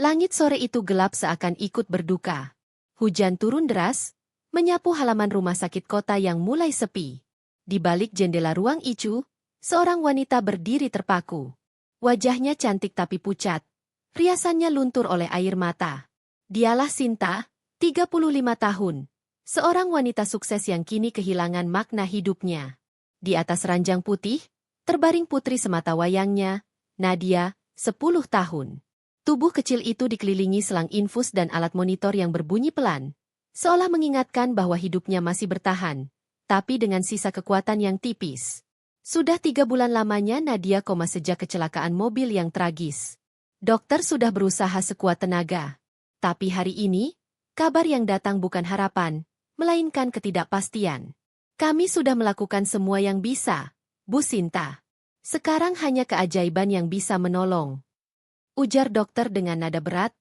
Langit sore itu gelap seakan ikut berduka. Hujan turun deras, menyapu halaman rumah sakit kota yang mulai sepi. Di balik jendela ruang Icu, seorang wanita berdiri terpaku. Wajahnya cantik tapi pucat. Riasannya luntur oleh air mata. Dialah Sinta, 35 tahun. Seorang wanita sukses yang kini kehilangan makna hidupnya. Di atas ranjang putih, terbaring putri semata wayangnya, Nadia, 10 tahun. Tubuh kecil itu dikelilingi selang infus dan alat monitor yang berbunyi pelan, seolah mengingatkan bahwa hidupnya masih bertahan, tapi dengan sisa kekuatan yang tipis. Sudah 3 bulan lamanya Nadia koma sejak kecelakaan mobil yang tragis. Dokter sudah berusaha sekuat tenaga. Tapi hari ini, kabar yang datang bukan harapan, melainkan ketidakpastian. Kami sudah melakukan semua yang bisa, Bu Sinta. Sekarang hanya keajaiban yang bisa menolong. Ujar dokter dengan nada berat,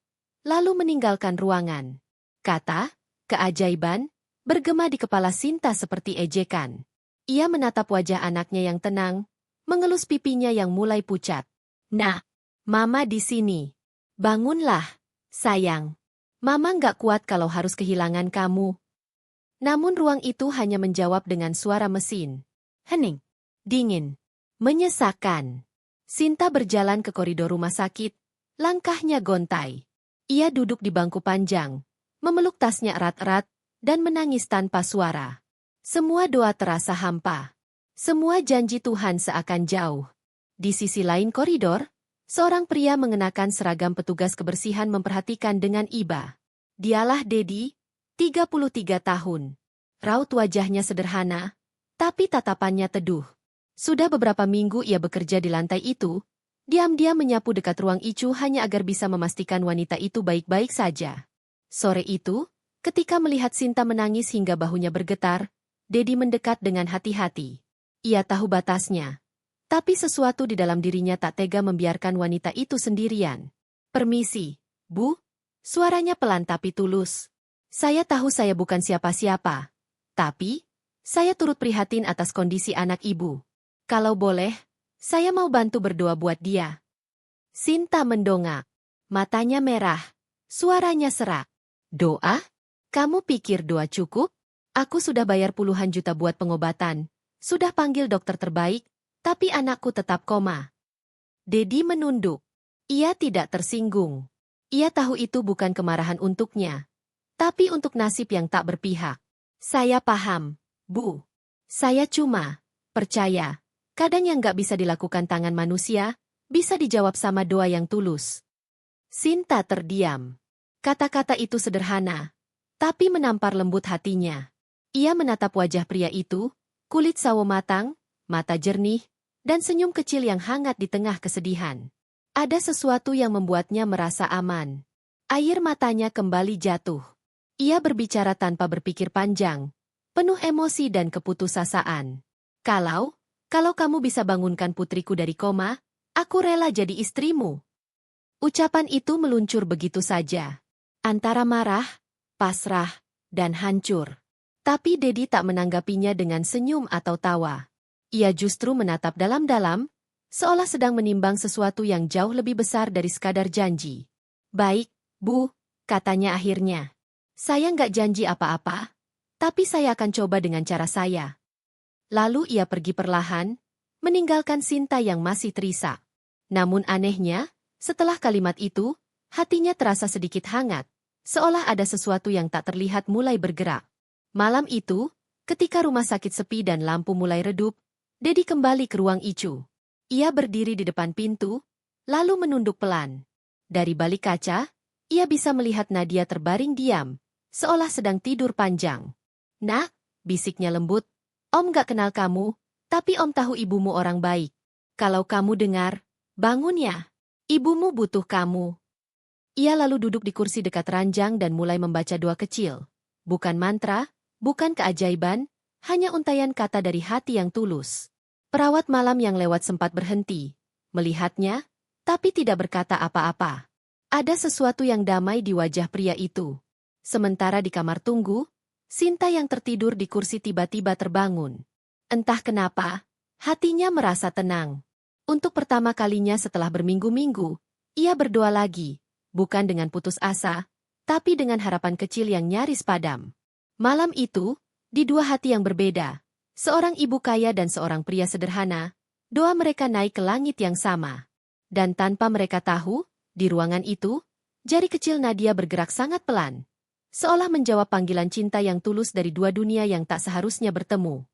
lalu meninggalkan ruangan. Kata, keajaiban, bergema di kepala Sinta seperti ejekan. Ia menatap wajah anaknya yang tenang, mengelus pipinya yang mulai pucat. Nah, Mama di sini. Bangunlah, sayang. Mama nggak kuat kalau harus kehilangan kamu. Namun ruang itu hanya menjawab dengan suara mesin. Hening, dingin, menyesakkan. Sinta berjalan ke koridor rumah sakit. Langkahnya gontai. Ia duduk di bangku panjang, memeluk tasnya erat-erat, dan menangis tanpa suara. Semua doa terasa hampa. Semua janji Tuhan seakan jauh. Di sisi lain koridor, seorang pria mengenakan seragam petugas kebersihan memperhatikan dengan iba. Dialah Dedi, 33 tahun. Raut wajahnya sederhana, tapi tatapannya teduh. Sudah beberapa minggu ia bekerja di lantai itu, diam-diam menyapu dekat ruang Icu hanya agar bisa memastikan wanita itu baik-baik saja. Sore itu, ketika melihat Sinta menangis hingga bahunya bergetar, Dedi mendekat dengan hati-hati. Ia tahu batasnya. Tapi sesuatu di dalam dirinya tak tega membiarkan wanita itu sendirian. Permisi, Bu. Suaranya pelan tapi tulus. Saya tahu saya bukan siapa-siapa. Tapi, saya turut prihatin atas kondisi anak Ibu. Kalau boleh, saya mau bantu berdoa buat dia. Sinta mendongak. Matanya merah. Suaranya serak. Doa? Kamu pikir doa cukup? Aku sudah bayar puluhan juta buat pengobatan. Sudah panggil dokter terbaik, tapi anakku tetap koma. Dedi menunduk. Ia tidak tersinggung. Ia tahu itu bukan kemarahan untuknya, tapi untuk nasib yang tak berpihak. Saya paham, Bu. Saya cuma percaya. Kadang yang gak bisa dilakukan tangan manusia, bisa dijawab sama doa yang tulus. Sinta terdiam. Kata-kata itu sederhana, tapi menampar lembut hatinya. Ia menatap wajah pria itu, kulit sawo matang, mata jernih, dan senyum kecil yang hangat di tengah kesedihan. Ada sesuatu yang membuatnya merasa aman. Air matanya kembali jatuh. Ia berbicara tanpa berpikir panjang, penuh emosi dan keputusasaan. Kalau kamu bisa bangunkan putriku dari koma, aku rela jadi istrimu. Ucapan itu meluncur begitu saja. Antara marah, pasrah, dan hancur. Tapi Dedi tak menanggapinya dengan senyum atau tawa. Ia justru menatap dalam-dalam, seolah sedang menimbang sesuatu yang jauh lebih besar dari sekadar janji. Baik, Bu, katanya akhirnya. Saya nggak janji apa-apa, tapi saya akan coba dengan cara saya. Lalu ia pergi perlahan, meninggalkan Sinta yang masih terisak. Namun anehnya, setelah kalimat itu, hatinya terasa sedikit hangat, seolah ada sesuatu yang tak terlihat mulai bergerak. Malam itu, ketika rumah sakit sepi dan lampu mulai redup, Dedi kembali ke ruang Icu. Ia berdiri di depan pintu, lalu menunduk pelan. Dari balik kaca, ia bisa melihat Nadia terbaring diam, seolah sedang tidur panjang. Nak, bisiknya lembut, Om gak kenal kamu, tapi Om tahu ibumu orang baik. Kalau kamu dengar, bangun ya. Ibumu butuh kamu. Ia lalu duduk di kursi dekat ranjang dan mulai membaca doa kecil. Bukan mantra, bukan keajaiban, hanya untaian kata dari hati yang tulus. Perawat malam yang lewat sempat berhenti, melihatnya, tapi tidak berkata apa-apa. Ada sesuatu yang damai di wajah pria itu. Sementara di kamar tunggu, Sinta yang tertidur di kursi tiba-tiba terbangun. Entah kenapa, hatinya merasa tenang. Untuk pertama kalinya setelah berminggu-minggu, ia berdoa lagi, bukan dengan putus asa, tapi dengan harapan kecil yang nyaris padam. Malam itu, di dua hati yang berbeda, seorang ibu kaya dan seorang pria sederhana, doa mereka naik ke langit yang sama. Dan tanpa mereka tahu, di ruangan itu, jari kecil Nadia bergerak sangat pelan, seolah menjawab panggilan cinta yang tulus dari dua dunia yang tak seharusnya bertemu.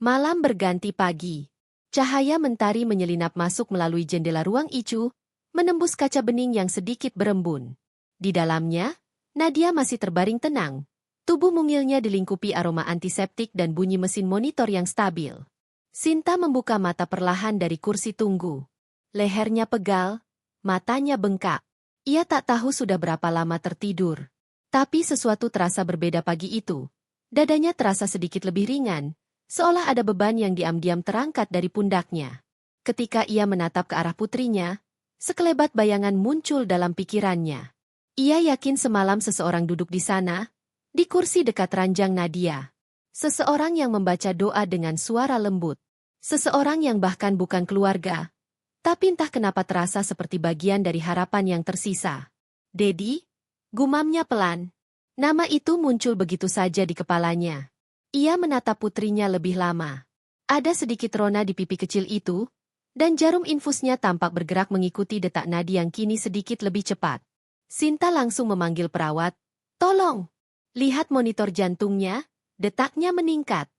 Malam berganti pagi. Cahaya mentari menyelinap masuk melalui jendela ruang Icu, menembus kaca bening yang sedikit berembun. Di dalamnya, Nadia masih terbaring tenang. Tubuh mungilnya dilingkupi aroma antiseptik dan bunyi mesin monitor yang stabil. Sinta membuka mata perlahan dari kursi tunggu. Lehernya pegal, matanya bengkak. Ia tak tahu sudah berapa lama tertidur. Tapi sesuatu terasa berbeda pagi itu. Dadanya terasa sedikit lebih ringan, seolah ada beban yang diam-diam terangkat dari pundaknya. Ketika ia menatap ke arah putrinya, sekelebat bayangan muncul dalam pikirannya. Ia yakin semalam seseorang duduk di sana, di kursi dekat ranjang Nadia. Seseorang yang membaca doa dengan suara lembut. Seseorang yang bahkan bukan keluarga, tapi entah kenapa terasa seperti bagian dari harapan yang tersisa. Dedi, gumamnya pelan. Nama itu muncul begitu saja di kepalanya. Ia menatap putrinya lebih lama. Ada sedikit rona di pipi kecil itu, dan jarum infusnya tampak bergerak mengikuti detak nadi yang kini sedikit lebih cepat. Sinta langsung memanggil perawat. Tolong! Lihat monitor jantungnya, detaknya meningkat.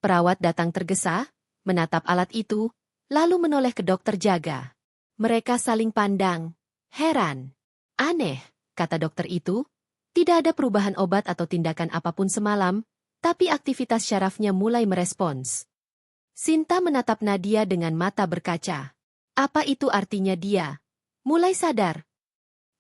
Perawat datang tergesa, menatap alat itu, lalu menoleh ke dokter jaga. Mereka saling pandang. Heran. Aneh, kata dokter itu. Tidak ada perubahan obat atau tindakan apapun semalam, tapi aktivitas syarafnya mulai merespons. Sinta menatap Nadia dengan mata berkaca. Apa itu artinya dia? Mulai sadar.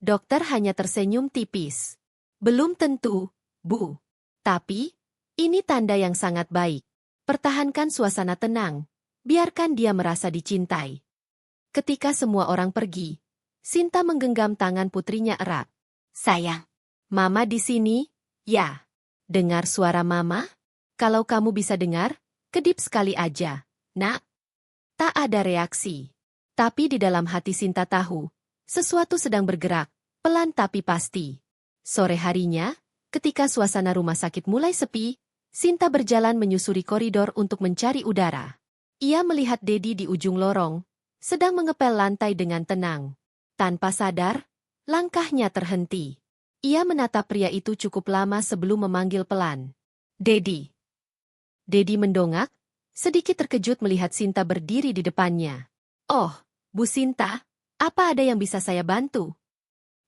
Dokter hanya tersenyum tipis. Belum tentu, Bu. Tapi, ini tanda yang sangat baik. Pertahankan suasana tenang. Biarkan dia merasa dicintai. Ketika semua orang pergi, Sinta menggenggam tangan putrinya erat. Sayang, Mama di sini, ya. Dengar suara Mama? Kalau kamu bisa dengar, kedip sekali aja, Nak. Tak ada reaksi. Tapi di dalam hati Sinta tahu, sesuatu sedang bergerak, pelan tapi pasti. Sore harinya, ketika suasana rumah sakit mulai sepi, Sinta berjalan menyusuri koridor untuk mencari udara. Ia melihat Dedi di ujung lorong, sedang mengepel lantai dengan tenang. Tanpa sadar, langkahnya terhenti. Ia menatap pria itu cukup lama sebelum memanggil pelan. Dedi. Dedi mendongak, sedikit terkejut melihat Sinta berdiri di depannya. Oh, Bu Sinta, apa ada yang bisa saya bantu?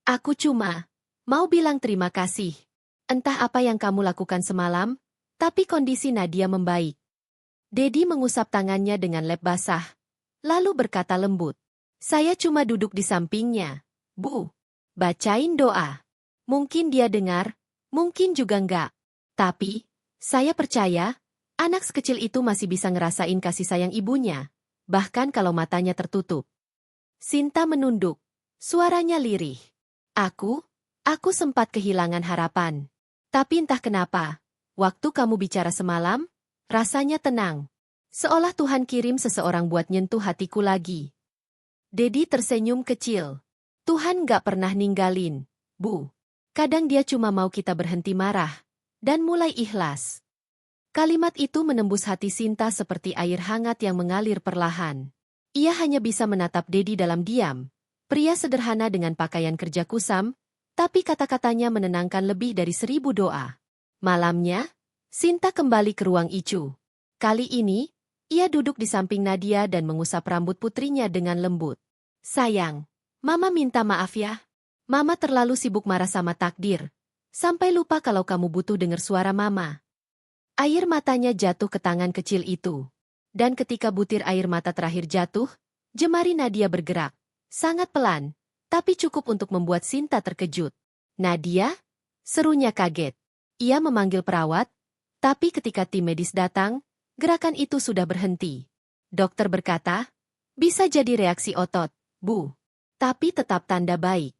Aku cuma mau bilang terima kasih. Entah apa yang kamu lakukan semalam, tapi kondisi Nadia membaik. Dedi mengusap tangannya dengan lep basah, lalu berkata lembut. Saya cuma duduk di sampingnya, Bu. Bacain doa. Mungkin dia dengar, mungkin juga enggak. Tapi, saya percaya, anak sekecil itu masih bisa ngerasain kasih sayang ibunya, bahkan kalau matanya tertutup. Sinta menunduk, suaranya lirih. Aku sempat kehilangan harapan. Tapi entah kenapa, waktu kamu bicara semalam, rasanya tenang. Seolah Tuhan kirim seseorang buat nyentuh hatiku lagi. Dedi tersenyum kecil. Tuhan gak pernah ninggalin, Bu. Kadang dia cuma mau kita berhenti marah, dan mulai ikhlas. Kalimat itu menembus hati Sinta seperti air hangat yang mengalir perlahan. Ia hanya bisa menatap Dedi dalam diam. Pria sederhana dengan pakaian kerja kusam, tapi kata-katanya menenangkan lebih dari 1000 doa. Malamnya, Sinta kembali ke ruang Icu. Kali ini, ia duduk di samping Nadia dan mengusap rambut putrinya dengan lembut. Sayang, Mama minta maaf ya. Mama terlalu sibuk marah sama takdir. Sampai lupa kalau kamu butuh dengar suara Mama. Air matanya jatuh ke tangan kecil itu. Dan ketika butir air mata terakhir jatuh, jemari Nadia bergerak. Sangat pelan, tapi cukup untuk membuat Sinta terkejut. Nadia? Serunya kaget. Ia memanggil perawat, tapi ketika tim medis datang, gerakan itu sudah berhenti. Dokter berkata, bisa jadi reaksi otot, Bu. Tapi tetap tanda baik.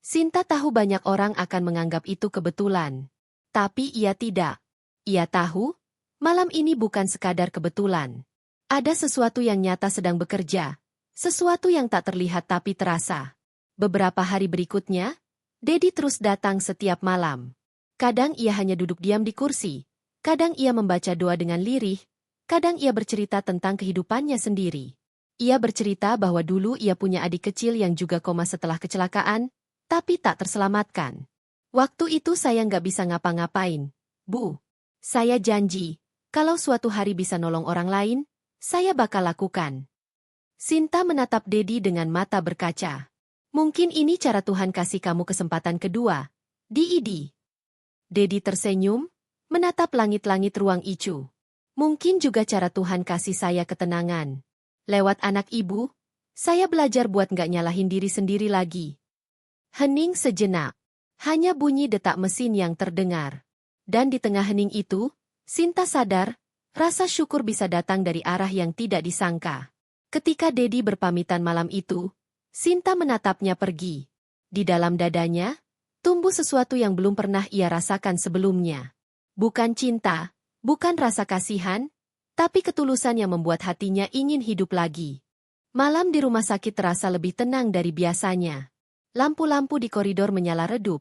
Sinta tahu banyak orang akan menganggap itu kebetulan. Tapi ia tidak. Ia tahu, malam ini bukan sekadar kebetulan. Ada sesuatu yang nyata sedang bekerja. Sesuatu yang tak terlihat tapi terasa. Beberapa hari berikutnya, Dedi terus datang setiap malam. Kadang ia hanya duduk diam di kursi, kadang ia membaca doa dengan lirih, kadang ia bercerita tentang kehidupannya sendiri. Ia bercerita bahwa dulu ia punya adik kecil yang juga koma setelah kecelakaan, tapi tak terselamatkan. Waktu itu saya nggak bisa ngapa-ngapain, Bu. Saya janji, kalau suatu hari bisa nolong orang lain, saya bakal lakukan. Sinta menatap Dedi dengan mata berkaca. Mungkin ini cara Tuhan kasih kamu kesempatan kedua, Di. Dedi tersenyum, menatap langit-langit ruang Icu. Mungkin juga cara Tuhan kasih saya ketenangan. Lewat anak ibu, saya belajar buat nggak nyalahin diri sendiri lagi. Hening sejenak. Hanya bunyi detak mesin yang terdengar. Dan di tengah hening itu, Sinta sadar, rasa syukur bisa datang dari arah yang tidak disangka. Ketika Dedi berpamitan malam itu, Sinta menatapnya pergi. Di dalam dadanya, tumbuh sesuatu yang belum pernah ia rasakan sebelumnya. Bukan cinta, bukan rasa kasihan, tapi ketulusan yang membuat hatinya ingin hidup lagi. Malam di rumah sakit terasa lebih tenang dari biasanya. Lampu-lampu di koridor menyala redup,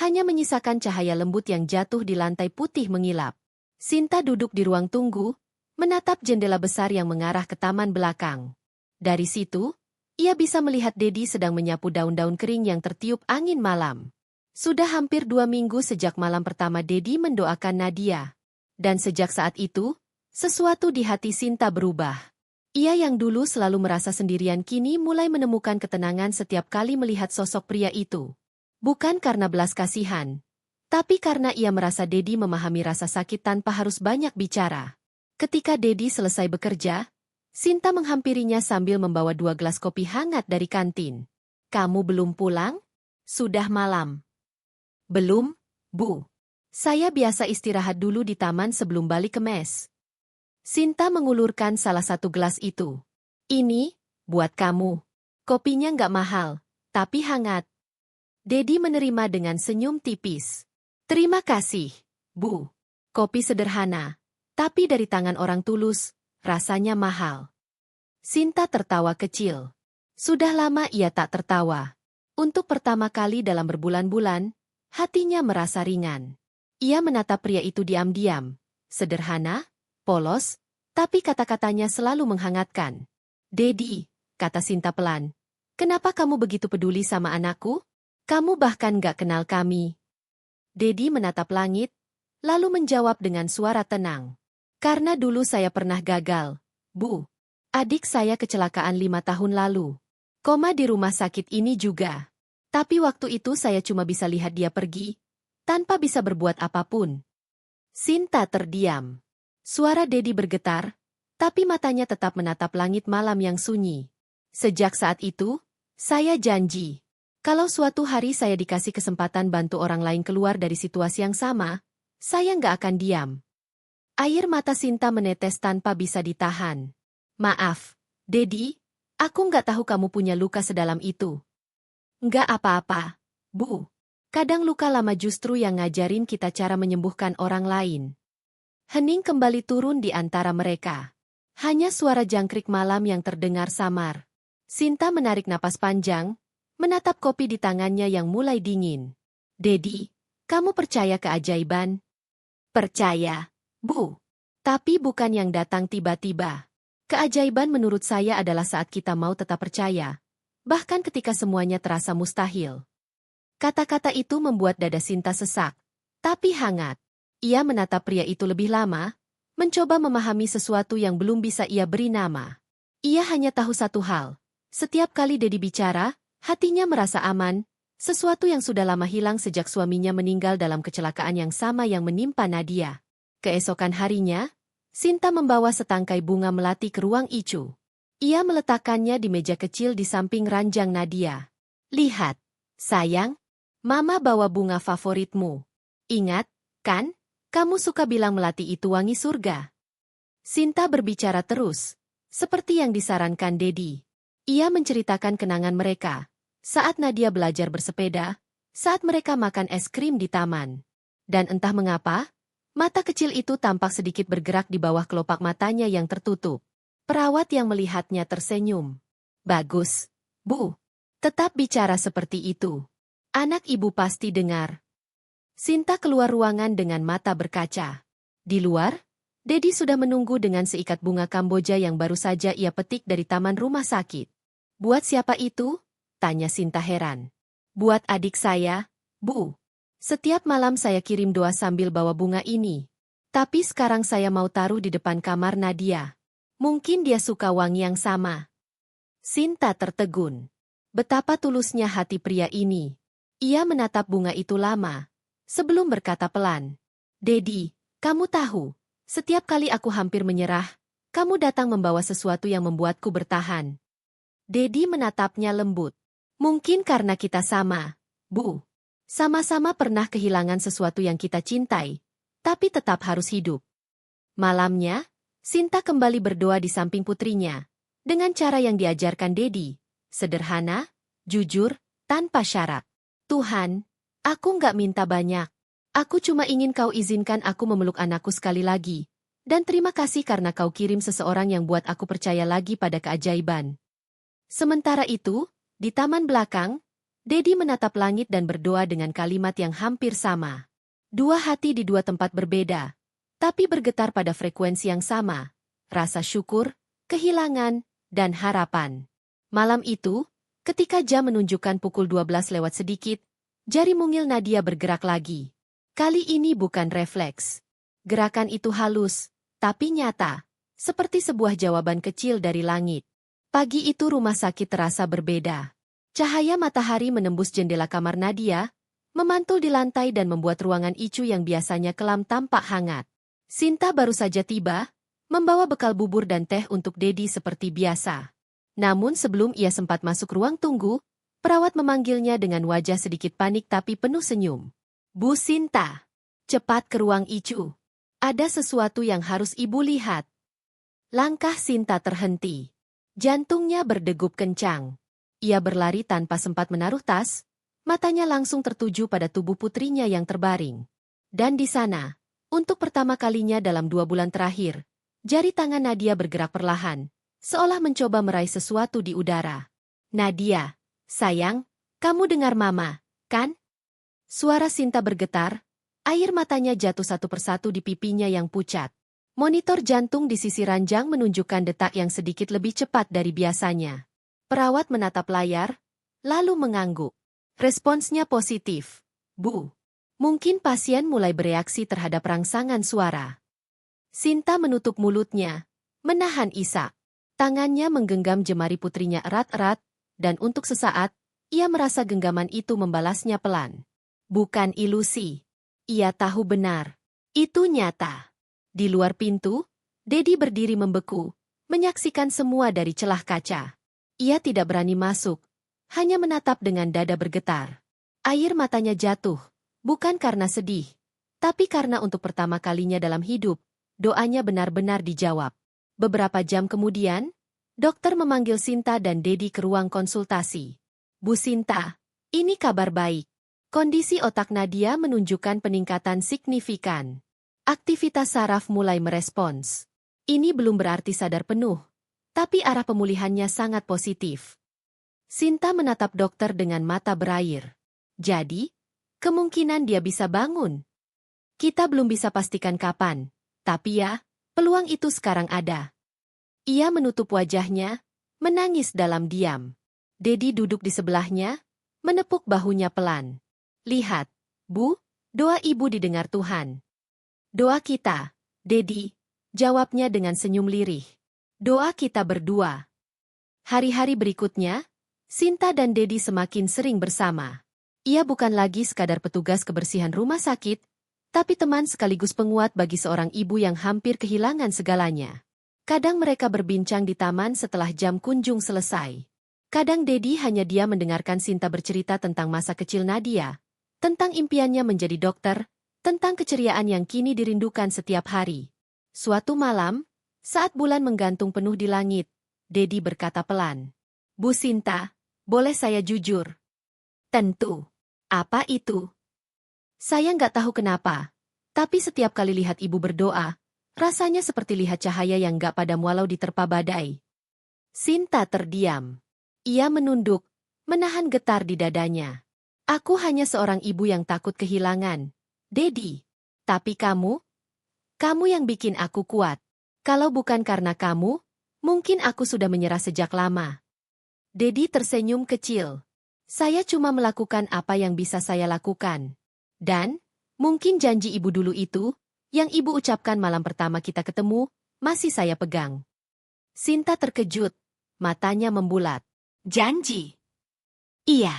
hanya menyisakan cahaya lembut yang jatuh di lantai putih mengilap. Sinta duduk di ruang tunggu, menatap jendela besar yang mengarah ke taman belakang. Dari situ, ia bisa melihat Dedi sedang menyapu daun-daun kering yang tertiup angin malam. Sudah hampir 2 minggu sejak malam pertama Dedi mendoakan Nadia. Dan sejak saat itu, sesuatu di hati Sinta berubah. Ia yang dulu selalu merasa sendirian kini mulai menemukan ketenangan setiap kali melihat sosok pria itu. Bukan karena belas kasihan, tapi karena ia merasa Dedi memahami rasa sakit tanpa harus banyak bicara. Ketika Dedi selesai bekerja, Sinta menghampirinya sambil membawa 2 gelas kopi hangat dari kantin. "Kamu belum pulang? Sudah malam." "Belum, Bu. Saya biasa istirahat dulu di taman sebelum balik ke mes." Sinta mengulurkan salah satu gelas itu. "Ini, buat kamu. Kopinya nggak mahal, tapi hangat." Dedi menerima dengan senyum tipis. "Terima kasih, Bu. Kopi sederhana, tapi dari tangan orang tulus, rasanya mahal." Sinta tertawa kecil. Sudah lama ia tak tertawa. Untuk pertama kali dalam berbulan-bulan, hatinya merasa ringan. Ia menatap pria itu diam-diam. Sederhana, polos, tapi kata-katanya selalu menghangatkan. "Dedi," kata Sinta pelan, "kenapa kamu begitu peduli sama anakku? Kamu bahkan gak kenal kami." Dedi menatap langit, lalu menjawab dengan suara tenang. "Karena dulu saya pernah gagal, Bu. Adik saya kecelakaan 5 tahun lalu. Koma di rumah sakit ini juga. Tapi waktu itu saya cuma bisa lihat dia pergi, tanpa bisa berbuat apapun." Sinta terdiam. Suara Dedi bergetar, tapi matanya tetap menatap langit malam yang sunyi. "Sejak saat itu, saya janji. Kalau suatu hari saya dikasih kesempatan bantu orang lain keluar dari situasi yang sama, saya nggak akan diam." Air mata Sinta menetes tanpa bisa ditahan. "Maaf, Dedi, aku nggak tahu kamu punya luka sedalam itu." "Nggak apa-apa, Bu. Kadang luka lama justru yang ngajarin kita cara menyembuhkan orang lain." Hening kembali turun di antara mereka. Hanya suara jangkrik malam yang terdengar samar. Sinta menarik napas panjang, menatap kopi di tangannya yang mulai dingin. "Dedi, kamu percaya keajaiban?" "Percaya, Bu. Tapi bukan yang datang tiba-tiba. Keajaiban menurut saya adalah saat kita mau tetap percaya, bahkan ketika semuanya terasa mustahil." Kata-kata itu membuat dada Sinta sesak, tapi hangat. Ia menatap pria itu lebih lama, mencoba memahami sesuatu yang belum bisa ia beri nama. Ia hanya tahu satu hal. Setiap kali Dedi bicara, hatinya merasa aman, sesuatu yang sudah lama hilang sejak suaminya meninggal dalam kecelakaan yang sama yang menimpa Nadia. Keesokan harinya, Sinta membawa setangkai bunga melati ke ruang Icu. Ia meletakkannya di meja kecil di samping ranjang Nadia. "Lihat, sayang, Mama bawa bunga favoritmu. Ingat, kan? Kamu suka bilang melati itu wangi surga." Sinta berbicara terus, seperti yang disarankan Dedi. Ia menceritakan kenangan mereka, saat Nadia belajar bersepeda, saat mereka makan es krim di taman. Dan entah mengapa, mata kecil itu tampak sedikit bergerak di bawah kelopak matanya yang tertutup. Perawat yang melihatnya tersenyum. "Bagus, Bu. Tetap bicara seperti itu. Anak ibu pasti dengar. Sinta keluar ruangan dengan mata berkaca. Di luar, Dedi sudah menunggu dengan seikat bunga Kamboja yang baru saja ia petik dari taman rumah sakit. Buat siapa itu? Tanya Sinta heran. Buat adik saya, Bu. Setiap malam saya kirim doa sambil bawa bunga ini. Tapi sekarang saya mau taruh di depan kamar Nadia. Mungkin dia suka wangi yang sama. Sinta tertegun. Betapa tulusnya hati pria ini. Ia menatap bunga itu lama, sebelum berkata pelan. Dedi, kamu tahu, setiap kali aku hampir menyerah, kamu datang membawa sesuatu yang membuatku bertahan. Dedi menatapnya lembut. Mungkin karena kita sama, Bu. Sama-sama pernah kehilangan sesuatu yang kita cintai, tapi tetap harus hidup. Malamnya, Sinta kembali berdoa di samping putrinya, dengan cara yang diajarkan Dedi, sederhana, jujur, tanpa syarat. Tuhan, aku nggak minta banyak. Aku cuma ingin kau izinkan aku memeluk anakku sekali lagi. Dan terima kasih karena kau kirim seseorang yang buat aku percaya lagi pada keajaiban. Sementara itu, di taman belakang, Dedi menatap langit dan berdoa dengan kalimat yang hampir sama. Dua hati di dua tempat berbeda, tapi bergetar pada frekuensi yang sama. Rasa syukur, kehilangan, dan harapan. Malam itu, ketika jam menunjukkan pukul 12 lewat sedikit, jari mungil Nadia bergerak lagi. Kali ini bukan refleks. Gerakan itu halus, tapi nyata, seperti sebuah jawaban kecil dari langit. Pagi itu rumah sakit terasa berbeda. Cahaya matahari menembus jendela kamar Nadia, memantul di lantai dan membuat ruangan Icu yang biasanya kelam tampak hangat. Sinta baru saja tiba, membawa bekal bubur dan teh untuk Dedi seperti biasa. Namun sebelum ia sempat masuk ruang tunggu, perawat memanggilnya dengan wajah sedikit panik tapi penuh senyum. Bu Sinta, cepat ke ruang Icu. Ada sesuatu yang harus ibu lihat. Langkah Sinta terhenti. Jantungnya berdegup kencang. Ia berlari tanpa sempat menaruh tas, matanya langsung tertuju pada tubuh putrinya yang terbaring. Dan di sana, untuk pertama kalinya dalam 2 bulan terakhir, jari tangan Nadia bergerak perlahan, seolah mencoba meraih sesuatu di udara. Nadia, sayang, kamu dengar mama, kan? Suara Sinta bergetar, air matanya jatuh satu persatu di pipinya yang pucat. Monitor jantung di sisi ranjang menunjukkan detak yang sedikit lebih cepat dari biasanya. Perawat menatap layar, lalu mengangguk. Responsnya positif. Bu, mungkin pasien mulai bereaksi terhadap rangsangan suara. Sinta menutup mulutnya, menahan isak. Tangannya menggenggam jemari putrinya erat-erat, dan untuk sesaat, ia merasa genggaman itu membalasnya pelan. Bukan ilusi. Ia tahu benar. Itu nyata. Di luar pintu, Dedi berdiri membeku, menyaksikan semua dari celah kaca. Ia tidak berani masuk, hanya menatap dengan dada bergetar. Air matanya jatuh, bukan karena sedih, tapi karena untuk pertama kalinya dalam hidup, doanya benar-benar dijawab. Beberapa jam kemudian, dokter memanggil Sinta dan Dedi ke ruang konsultasi. Bu Sinta, ini kabar baik. Kondisi otak Nadia menunjukkan peningkatan signifikan. Aktivitas saraf mulai merespons. Ini belum berarti sadar penuh, tapi arah pemulihannya sangat positif. Sinta menatap dokter dengan mata berair. Jadi, kemungkinan dia bisa bangun. Kita belum bisa pastikan kapan, tapi ya, peluang itu sekarang ada. Ia menutup wajahnya, menangis dalam diam. Dedi duduk di sebelahnya, menepuk bahunya pelan. Lihat, Bu, doa ibu didengar Tuhan. Doa kita, Dedi, jawabnya dengan senyum lirih. Doa kita berdua. Hari-hari berikutnya, Sinta dan Dedi semakin sering bersama. Ia bukan lagi sekadar petugas kebersihan rumah sakit, tapi teman sekaligus penguat bagi seorang ibu yang hampir kehilangan segalanya. Kadang mereka berbincang di taman setelah jam kunjung selesai. Kadang Dedi hanya diam mendengarkan Sinta bercerita tentang masa kecil Nadia, tentang impiannya menjadi dokter, tentang keceriaan yang kini dirindukan setiap hari. Suatu malam, saat bulan menggantung penuh di langit, Dedi berkata pelan. Bu Sinta, boleh saya jujur? Tentu. Apa itu? Saya nggak tahu kenapa, tapi setiap kali lihat ibu berdoa, rasanya seperti lihat cahaya yang nggak padam walau diterpa badai. Sinta terdiam. Ia menunduk, menahan getar di dadanya. Aku hanya seorang ibu yang takut kehilangan Dedi. Tapi kamu yang bikin aku kuat. Kalau bukan karena kamu, mungkin aku sudah menyerah sejak lama. Dedi tersenyum kecil. Saya cuma melakukan apa yang bisa saya lakukan. Dan, mungkin janji ibu dulu itu, yang ibu ucapkan malam pertama kita ketemu, masih saya pegang. Sinta terkejut, matanya membulat. Janji? Iya.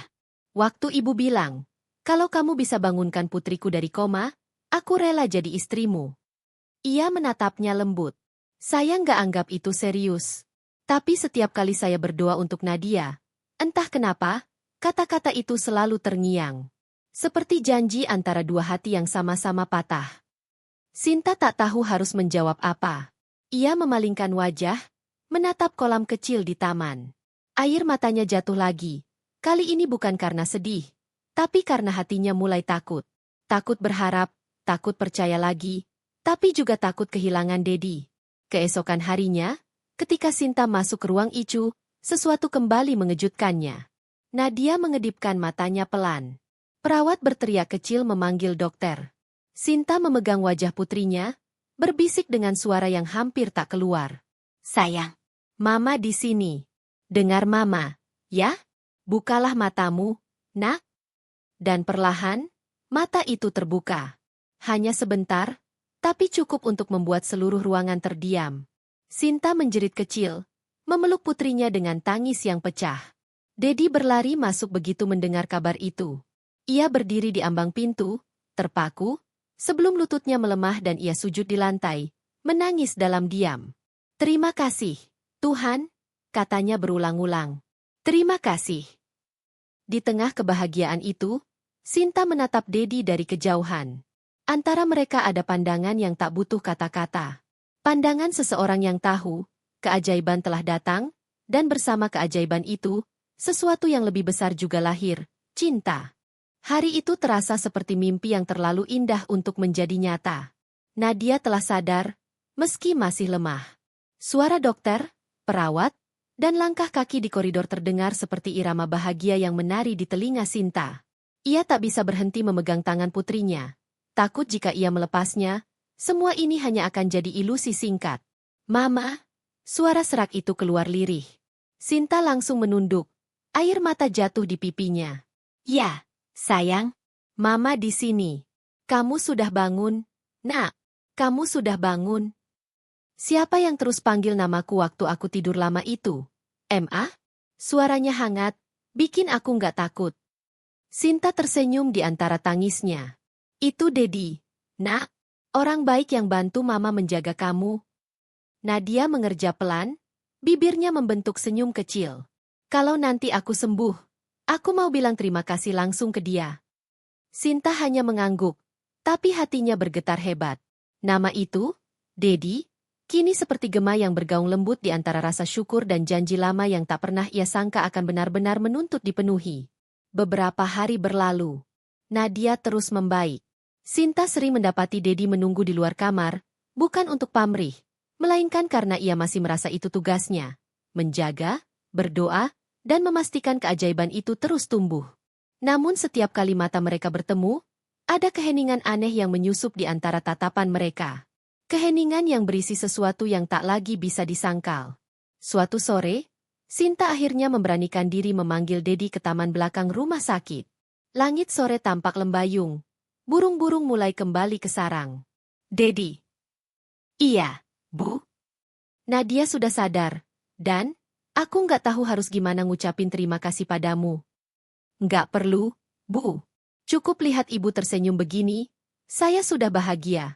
Waktu ibu bilang, kalau kamu bisa bangunkan putriku dari koma, aku rela jadi istrimu. Ia menatapnya lembut. Saya nggak anggap itu serius. Tapi setiap kali saya berdoa untuk Nadia, entah kenapa, kata-kata itu selalu terngiang. Seperti janji antara dua hati yang sama-sama patah. Sinta tak tahu harus menjawab apa. Ia memalingkan wajah, menatap kolam kecil di taman. Air matanya jatuh lagi. Kali ini bukan karena sedih, tapi karena hatinya mulai takut. Takut berharap, takut percaya lagi, tapi juga takut kehilangan Dedi. Keesokan harinya, ketika Sinta masuk ke ruang Icu, sesuatu kembali mengejutkannya. Nadia mengedipkan matanya pelan. Perawat berteriak kecil memanggil dokter. Sinta memegang wajah putrinya, berbisik dengan suara yang hampir tak keluar. Sayang, Mama di sini. Dengar Mama, ya? Bukalah matamu, nak. Dan perlahan, mata itu terbuka. Hanya sebentar, tapi cukup untuk membuat seluruh ruangan terdiam. Sinta menjerit kecil, memeluk putrinya dengan tangis yang pecah. Dedi berlari masuk begitu mendengar kabar itu. Ia berdiri di ambang pintu, terpaku, sebelum lututnya melemah dan ia sujud di lantai, menangis dalam diam. Terima kasih, Tuhan, katanya berulang-ulang. Terima kasih. Di tengah kebahagiaan itu, Sinta menatap Dedi dari kejauhan. Antara mereka ada pandangan yang tak butuh kata-kata. Pandangan seseorang yang tahu, keajaiban telah datang, dan bersama keajaiban itu, sesuatu yang lebih besar juga lahir, cinta. Hari itu terasa seperti mimpi yang terlalu indah untuk menjadi nyata. Nadia telah sadar, meski masih lemah. Suara dokter, perawat, dan langkah kaki di koridor terdengar seperti irama bahagia yang menari di telinga Sinta. Ia tak bisa berhenti memegang tangan putrinya. Takut jika ia melepasnya, semua ini hanya akan jadi ilusi singkat. Mama, suara serak itu keluar lirih. Sinta langsung menunduk. Air mata jatuh di pipinya. Ya, sayang. Mama di sini. Kamu sudah bangun, nak. Kamu sudah bangun. Siapa yang terus panggil namaku waktu aku tidur lama itu? Ma? Suaranya hangat, bikin aku nggak takut. Sinta tersenyum di antara tangisnya. Itu Dedi, nak. Orang baik yang bantu Mama menjaga kamu. Nadia mengerja pelan, bibirnya membentuk senyum kecil. Kalau nanti aku sembuh, aku mau bilang terima kasih langsung ke dia. Sinta hanya mengangguk, tapi hatinya bergetar hebat. Nama itu, Dedi, kini seperti gema yang bergaung lembut di antara rasa syukur dan janji lama yang tak pernah ia sangka akan benar-benar menuntut dipenuhi. Beberapa hari berlalu. Nadia terus membaik. Sinta sering mendapati Dedi menunggu di luar kamar, bukan untuk pamrih, melainkan karena ia masih merasa itu tugasnya. Menjaga, berdoa, dan memastikan keajaiban itu terus tumbuh. Namun setiap kali mata mereka bertemu, ada keheningan aneh yang menyusup di antara tatapan mereka. Keheningan yang berisi sesuatu yang tak lagi bisa disangkal. Suatu sore, Sinta akhirnya memberanikan diri memanggil Dedi ke taman belakang rumah sakit. Langit sore tampak lembayung. Burung-burung mulai kembali ke sarang. Dedi. Iya, Bu. Nadia sudah sadar, dan aku nggak tahu harus gimana ngucapin terima kasih padamu. Nggak perlu, Bu. Cukup lihat Ibu tersenyum begini, saya sudah bahagia.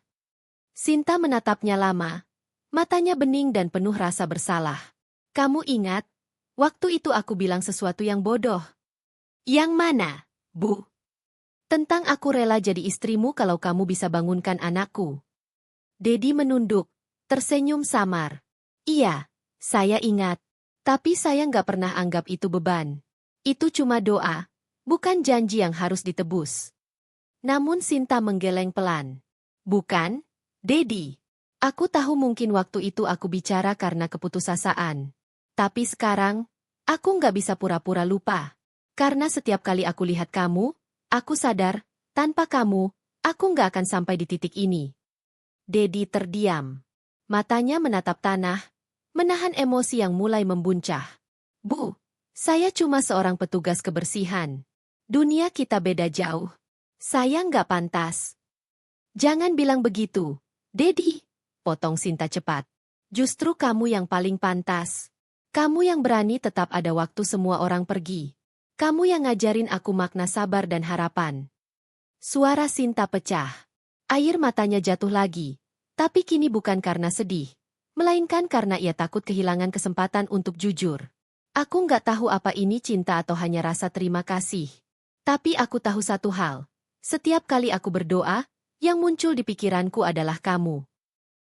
Sinta menatapnya lama, matanya bening dan penuh rasa bersalah. Kamu ingat, waktu itu aku bilang sesuatu yang bodoh. Yang mana, Bu? Tentang aku rela jadi istrimu kalau kamu bisa bangunkan anakku. Dedi menunduk, tersenyum samar. Iya, saya ingat. Tapi saya nggak pernah anggap itu beban. Itu cuma doa, bukan janji yang harus ditebus. Namun Sinta menggeleng pelan. Bukan, Dedi. Aku tahu mungkin waktu itu aku bicara karena keputusasaan. Tapi sekarang, aku nggak bisa pura-pura lupa. Karena setiap kali aku lihat kamu, aku sadar, tanpa kamu, aku nggak akan sampai di titik ini. Dedi terdiam. Matanya menatap tanah, menahan emosi yang mulai membuncah. Bu, saya cuma seorang petugas kebersihan. Dunia kita beda jauh. Saya nggak pantas. Jangan bilang begitu, Dedi, potong Sinta cepat. Justru kamu yang paling pantas. Kamu yang berani tetap ada waktu semua orang pergi. Kamu yang ngajarin aku makna sabar dan harapan. Suara Sinta pecah. Air matanya jatuh lagi. Tapi kini bukan karena sedih. Melainkan karena ia takut kehilangan kesempatan untuk jujur. Aku nggak tahu apa ini cinta atau hanya rasa terima kasih. Tapi aku tahu satu hal. Setiap kali aku berdoa, yang muncul di pikiranku adalah kamu.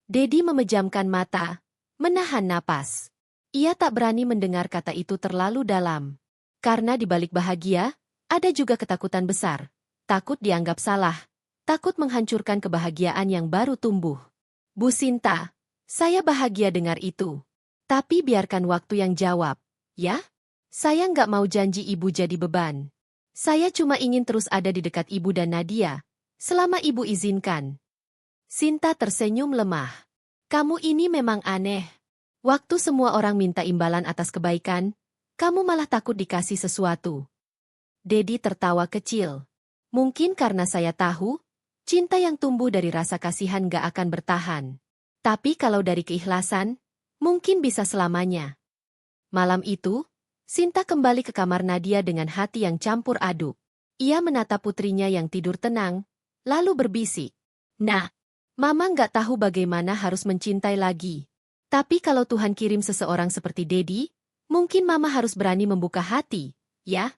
Dedi memejamkan mata, menahan napas. Ia tak berani mendengar kata itu terlalu dalam. Karena di balik bahagia, ada juga ketakutan besar. Takut dianggap salah. Takut menghancurkan kebahagiaan yang baru tumbuh. Bu Sinta, saya bahagia dengar itu. Tapi biarkan waktu yang jawab, ya? Saya nggak mau janji ibu jadi beban. Saya cuma ingin terus ada di dekat ibu dan Nadia, selama ibu izinkan. Sinta tersenyum lemah. Kamu ini memang aneh. Waktu semua orang minta imbalan atas kebaikan, kamu malah takut dikasih sesuatu. Dedi tertawa kecil. Mungkin karena saya tahu, cinta yang tumbuh dari rasa kasihan gak akan bertahan. Tapi kalau dari keikhlasan, mungkin bisa selamanya. Malam itu, Sinta kembali ke kamar Nadia dengan hati yang campur aduk. Ia menatap putrinya yang tidur tenang, lalu berbisik. Nah, Mama nggak tahu bagaimana harus mencintai lagi. Tapi kalau Tuhan kirim seseorang seperti Dedi, mungkin Mama harus berani membuka hati, ya?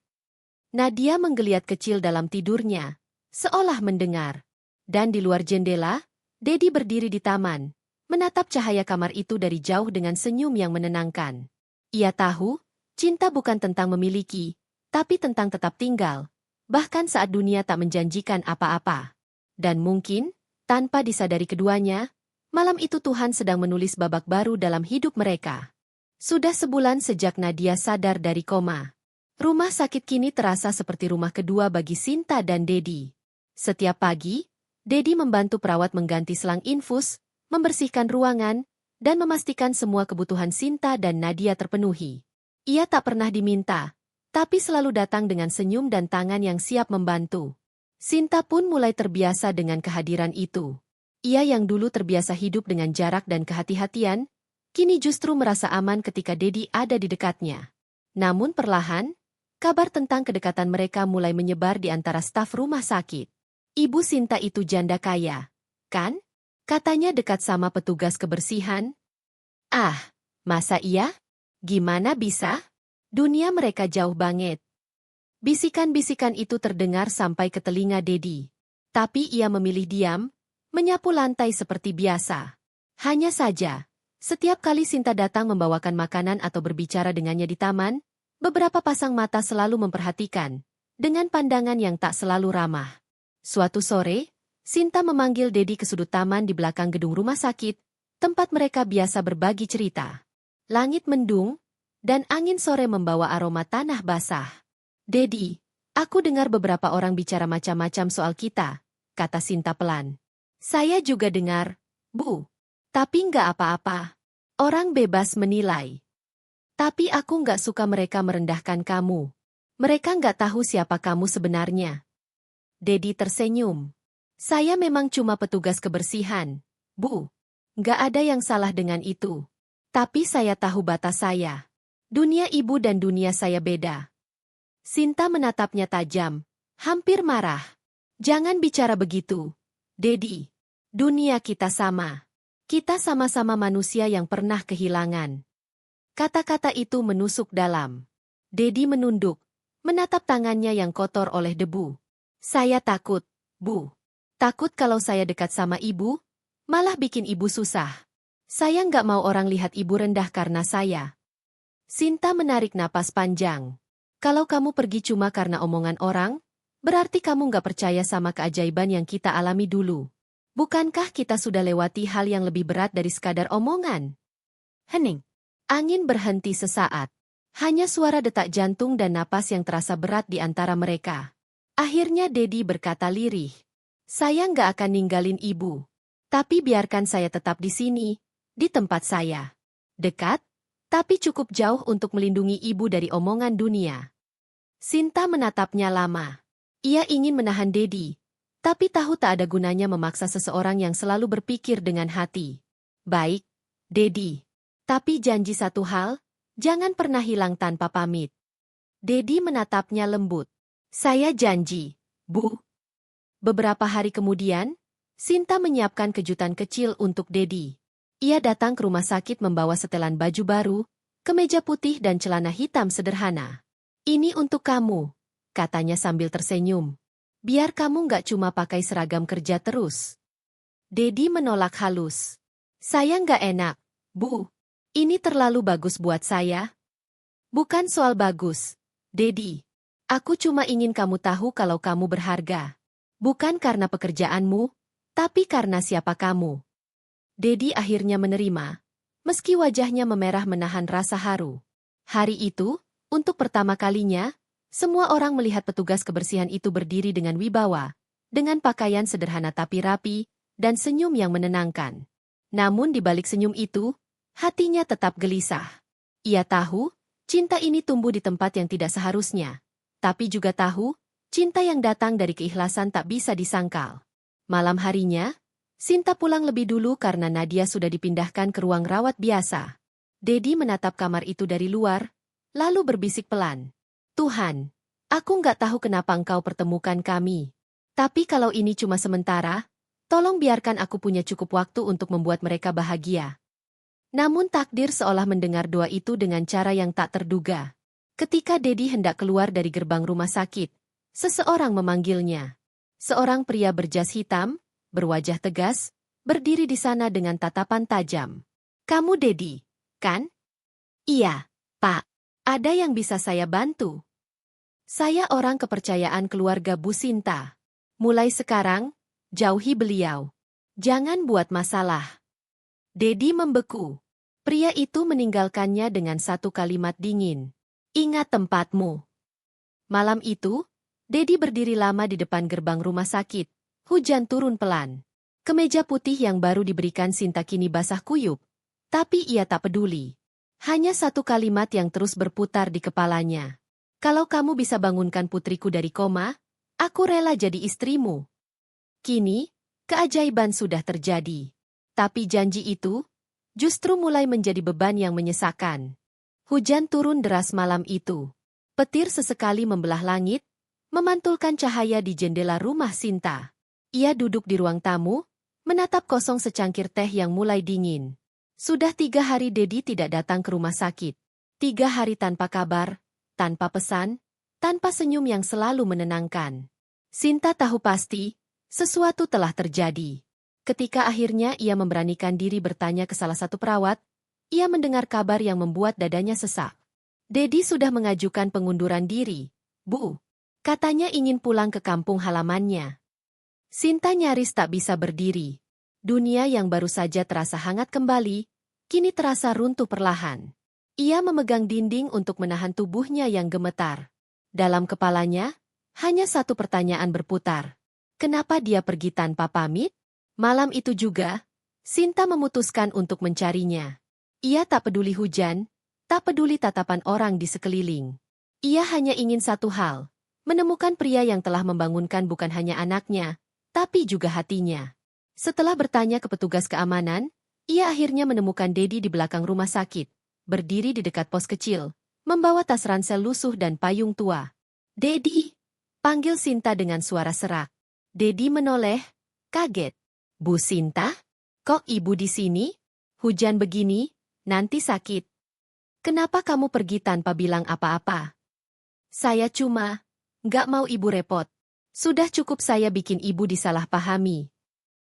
Nadia menggeliat kecil dalam tidurnya, seolah mendengar. Dan di luar jendela, Dedi berdiri di taman, menatap cahaya kamar itu dari jauh dengan senyum yang menenangkan. Ia tahu, cinta bukan tentang memiliki, tapi tentang tetap tinggal, bahkan saat dunia tak menjanjikan apa-apa. Dan mungkin, tanpa disadari keduanya, malam itu Tuhan sedang menulis babak baru dalam hidup mereka. Sudah sebulan sejak Nadia sadar dari koma. Rumah sakit kini terasa seperti rumah kedua bagi Sinta dan Dedi. Setiap pagi, Dedi membantu perawat mengganti selang infus, membersihkan ruangan, dan memastikan semua kebutuhan Sinta dan Nadia terpenuhi. Ia tak pernah diminta, tapi selalu datang dengan senyum dan tangan yang siap membantu. Sinta pun mulai terbiasa dengan kehadiran itu. Ia yang dulu terbiasa hidup dengan jarak dan kehati-hatian, kini justru merasa aman ketika Dedi ada di dekatnya. Namun perlahan, kabar tentang kedekatan mereka mulai menyebar di antara staf rumah sakit. Ibu Sinta itu janda kaya, kan? Katanya dekat sama petugas kebersihan. Ah, masa iya? Gimana bisa? Dunia mereka jauh banget. Bisikan-bisikan itu terdengar sampai ke telinga Dedi. Tapi ia memilih diam, menyapu lantai seperti biasa. Hanya saja, setiap kali Sinta datang membawakan makanan atau berbicara dengannya di taman, beberapa pasang mata selalu memperhatikan, dengan pandangan yang tak selalu ramah. Suatu sore, Sinta memanggil Dedi ke sudut taman di belakang gedung rumah sakit, tempat mereka biasa berbagi cerita. Langit mendung, dan angin sore membawa aroma tanah basah. Dedi, aku dengar beberapa orang bicara macam-macam soal kita, kata Sinta pelan. Saya juga dengar, Bu. Tapi nggak apa-apa. Orang bebas menilai. Tapi aku nggak suka mereka merendahkan kamu. Mereka nggak tahu siapa kamu sebenarnya. Dedi tersenyum. Saya memang cuma petugas kebersihan, Bu. Nggak ada yang salah dengan itu. Tapi saya tahu batas saya. Dunia ibu dan dunia saya beda. Sinta menatapnya tajam, hampir marah. Jangan bicara begitu, Dedi. Dunia kita sama. Kita sama-sama manusia yang pernah kehilangan. Kata-kata itu menusuk dalam. Dedi menunduk, menatap tangannya yang kotor oleh debu. Saya takut, Bu. Takut kalau saya dekat sama ibu, malah bikin ibu susah. Saya nggak mau orang lihat ibu rendah karena saya. Sinta menarik napas panjang. Kalau kamu pergi cuma karena omongan orang, berarti kamu nggak percaya sama keajaiban yang kita alami dulu. Bukankah kita sudah lewati hal yang lebih berat dari sekadar omongan? Hening. Angin berhenti sesaat. Hanya suara detak jantung dan napas yang terasa berat di antara mereka. Akhirnya Dedi berkata lirih. Saya nggak akan ninggalin ibu. Tapi biarkan saya tetap di sini, di tempat saya. Dekat, tapi cukup jauh untuk melindungi ibu dari omongan dunia. Sinta menatapnya lama. Ia ingin menahan Dedi, tapi tahu tak ada gunanya memaksa seseorang yang selalu berpikir dengan hati. Baik, Dedi. Tapi janji satu hal, jangan pernah hilang tanpa pamit. Dedi menatapnya lembut. Saya janji, Bu. Beberapa hari kemudian, Sinta menyiapkan kejutan kecil untuk Dedi. Ia datang ke rumah sakit membawa setelan baju baru, kemeja putih dan celana hitam sederhana. Ini untuk kamu, katanya sambil tersenyum. Biar kamu nggak cuma pakai seragam kerja terus. Dedi menolak halus. Saya nggak enak, Bu. Ini terlalu bagus buat saya. Bukan soal bagus, Dedi. Aku cuma ingin kamu tahu kalau kamu berharga. Bukan karena pekerjaanmu, tapi karena siapa kamu. Dedi akhirnya menerima, meski wajahnya memerah menahan rasa haru. Hari itu, untuk pertama kalinya, semua orang melihat petugas kebersihan itu berdiri dengan wibawa, dengan pakaian sederhana tapi rapi, dan senyum yang menenangkan. Namun di balik senyum itu, hatinya tetap gelisah. Ia tahu, cinta ini tumbuh di tempat yang tidak seharusnya. Tapi juga tahu, cinta yang datang dari keikhlasan tak bisa disangkal. Malam harinya, Sinta pulang lebih dulu karena Nadia sudah dipindahkan ke ruang rawat biasa. Dedi menatap kamar itu dari luar, lalu berbisik pelan. Tuhan, aku nggak tahu kenapa engkau pertemukan kami. Tapi kalau ini cuma sementara, tolong biarkan aku punya cukup waktu untuk membuat mereka bahagia. Namun takdir seolah mendengar doa itu dengan cara yang tak terduga. Ketika Dedi hendak keluar dari gerbang rumah sakit, seseorang memanggilnya. Seorang pria berjas hitam, berwajah tegas, berdiri di sana dengan tatapan tajam. Kamu Dedi, kan? Iya, Pak. Ada yang bisa saya bantu? Saya orang kepercayaan keluarga Bu Sinta. Mulai sekarang, jauhi beliau. Jangan buat masalah. Dedi membeku. Pria itu meninggalkannya dengan satu kalimat dingin. Ingat tempatmu. Malam itu, Dedi berdiri lama di depan gerbang rumah sakit. Hujan turun pelan. Kemeja putih yang baru diberikan Sinta kini basah kuyup. Tapi ia tak peduli. Hanya satu kalimat yang terus berputar di kepalanya. Kalau kamu bisa bangunkan putriku dari koma, aku rela jadi istrimu. Kini, keajaiban sudah terjadi. Tapi janji itu, justru mulai menjadi beban yang menyesakan. Hujan turun deras malam itu. Petir sesekali membelah langit, memantulkan cahaya di jendela rumah Sinta. Ia duduk di ruang tamu, menatap kosong secangkir teh yang mulai dingin. Sudah 3 hari Dedi tidak datang ke rumah sakit. 3 hari tanpa kabar, tanpa pesan, tanpa senyum yang selalu menenangkan. Sinta tahu pasti, sesuatu telah terjadi. Ketika akhirnya ia memberanikan diri bertanya ke salah satu perawat, ia mendengar kabar yang membuat dadanya sesak. Dedi sudah mengajukan pengunduran diri. Bu, katanya ingin pulang ke kampung halamannya. Sinta nyaris tak bisa berdiri. Dunia yang baru saja terasa hangat kembali, kini terasa runtuh perlahan. Ia memegang dinding untuk menahan tubuhnya yang gemetar. Dalam kepalanya, hanya satu pertanyaan berputar. Kenapa dia pergi tanpa pamit? Malam itu juga, Sinta memutuskan untuk mencarinya. Ia tak peduli hujan, tak peduli tatapan orang di sekeliling. Ia hanya ingin satu hal, menemukan pria yang telah membangunkan bukan hanya anaknya, tapi juga hatinya. Setelah bertanya ke petugas keamanan, ia akhirnya menemukan Dedi di belakang rumah sakit, berdiri di dekat pos kecil, membawa tas ransel lusuh dan payung tua. Dedi, panggil Sinta dengan suara serak. Dedi menoleh, kaget. Bu Sinta? Kok ibu di sini? Hujan begini, nanti sakit. Kenapa kamu pergi tanpa bilang apa-apa? Saya cuma, nggak mau ibu repot. Sudah cukup saya bikin ibu disalahpahami.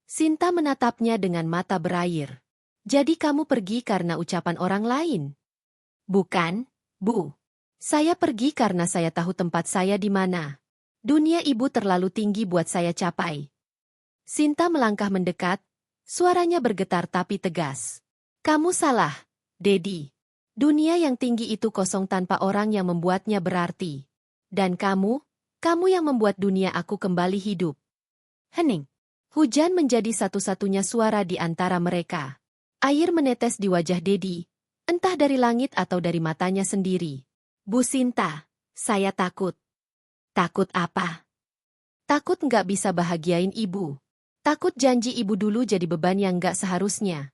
Sinta menatapnya dengan mata berair. Jadi kamu pergi karena ucapan orang lain? Bukan, Bu. Saya pergi karena saya tahu tempat saya di mana. Dunia ibu terlalu tinggi buat saya capai. Sinta melangkah mendekat, suaranya bergetar tapi tegas. Kamu salah, Dedi. Dunia yang tinggi itu kosong tanpa orang yang membuatnya berarti. Dan kamu yang membuat dunia aku kembali hidup. Hening. Hujan menjadi satu-satunya suara di antara mereka. Air menetes di wajah Dedi, entah dari langit atau dari matanya sendiri. Bu Sinta, saya takut. Takut apa? Takut nggak bisa bahagiain ibu. Takut janji ibu dulu jadi beban yang nggak seharusnya.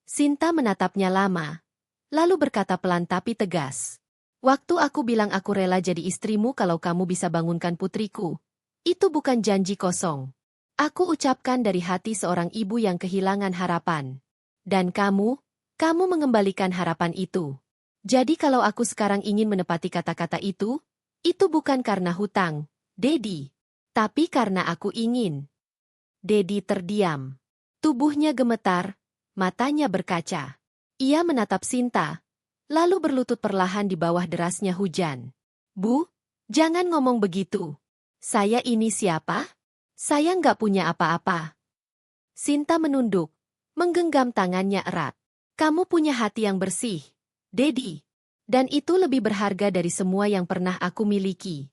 Sinta menatapnya lama, lalu berkata pelan tapi tegas. Waktu aku bilang aku rela jadi istrimu kalau kamu bisa bangunkan putriku, itu bukan janji kosong. Aku ucapkan dari hati seorang ibu yang kehilangan harapan. Dan kamu mengembalikan harapan itu. Jadi kalau aku sekarang ingin menepati kata-kata itu bukan karena hutang, Dedi. Tapi karena aku ingin. Dedi terdiam. Tubuhnya gemetar, matanya berkaca. Ia menatap Sinta, lalu berlutut perlahan di bawah derasnya hujan. Bu, jangan ngomong begitu. Saya ini siapa? Saya nggak punya apa-apa. Sinta menunduk, menggenggam tangannya erat. Kamu punya hati yang bersih, Dedi. Dan itu lebih berharga dari semua yang pernah aku miliki.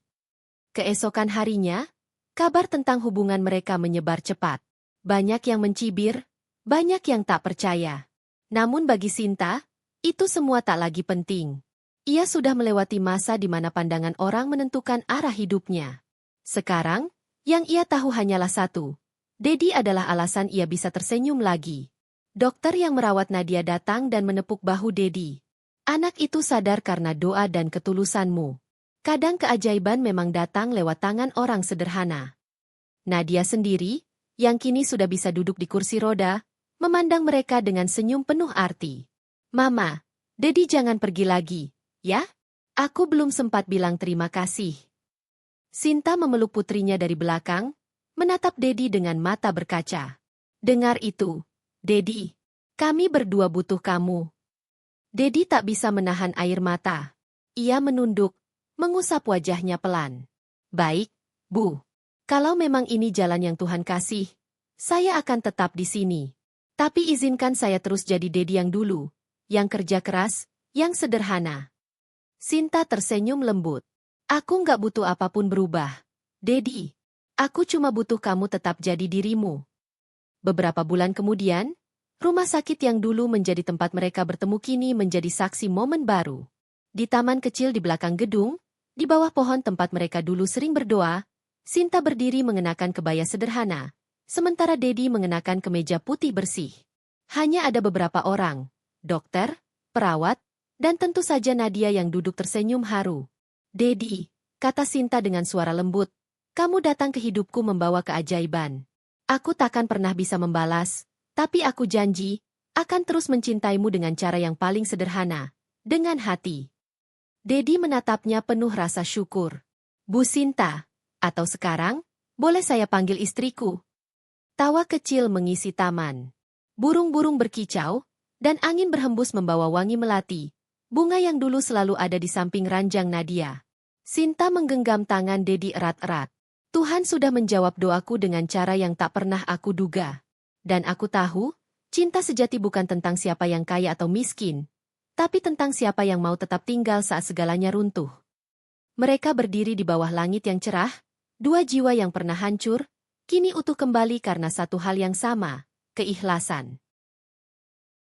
Keesokan harinya, kabar tentang hubungan mereka menyebar cepat. Banyak yang mencibir, banyak yang tak percaya. Namun bagi Sinta, itu semua tak lagi penting. Ia sudah melewati masa di mana pandangan orang menentukan arah hidupnya. Sekarang, yang ia tahu hanyalah satu. Dedi adalah alasan ia bisa tersenyum lagi. Dokter yang merawat Nadia datang dan menepuk bahu Dedi. Anak itu sadar karena doa dan ketulusanmu. Kadang keajaiban memang datang lewat tangan orang sederhana. Nadia sendiri, yang kini sudah bisa duduk di kursi roda, memandang mereka dengan senyum penuh arti. Mama, Dedi jangan pergi lagi, ya? Aku belum sempat bilang terima kasih. Sinta memeluk putrinya dari belakang, menatap Dedi dengan mata berkaca. Dengar itu, Dedi. Kami berdua butuh kamu. Dedi tak bisa menahan air mata. Ia menunduk, mengusap wajahnya pelan. Baik, Bu. Kalau memang ini jalan yang Tuhan kasih, saya akan tetap di sini. Tapi izinkan saya terus jadi Dedi yang dulu, yang kerja keras, yang sederhana. Sinta tersenyum lembut. Aku nggak butuh apapun berubah. Dedi, aku cuma butuh kamu tetap jadi dirimu. Beberapa bulan kemudian, rumah sakit yang dulu menjadi tempat mereka bertemu kini menjadi saksi momen baru. Di taman kecil di belakang gedung, di bawah pohon tempat mereka dulu sering berdoa, Sinta berdiri mengenakan kebaya sederhana, sementara Dedi mengenakan kemeja putih bersih. Hanya ada beberapa orang, dokter, perawat, dan tentu saja Nadia yang duduk tersenyum haru. Dedi, kata Sinta dengan suara lembut, kamu datang ke hidupku membawa keajaiban. Aku takkan pernah bisa membalas, tapi aku janji, akan terus mencintaimu dengan cara yang paling sederhana, dengan hati. Dedi menatapnya penuh rasa syukur. Bu Sinta, atau sekarang, boleh saya panggil istriku? Tawa kecil mengisi taman. Burung-burung berkicau, dan angin berhembus membawa wangi melati, bunga yang dulu selalu ada di samping ranjang Nadia. Sinta menggenggam tangan Dedi erat-erat. Tuhan sudah menjawab doaku dengan cara yang tak pernah aku duga. Dan aku tahu, cinta sejati bukan tentang siapa yang kaya atau miskin, tapi tentang siapa yang mau tetap tinggal saat segalanya runtuh. Mereka berdiri di bawah langit yang cerah, dua jiwa yang pernah hancur, kini utuh kembali karena satu hal yang sama, keikhlasan.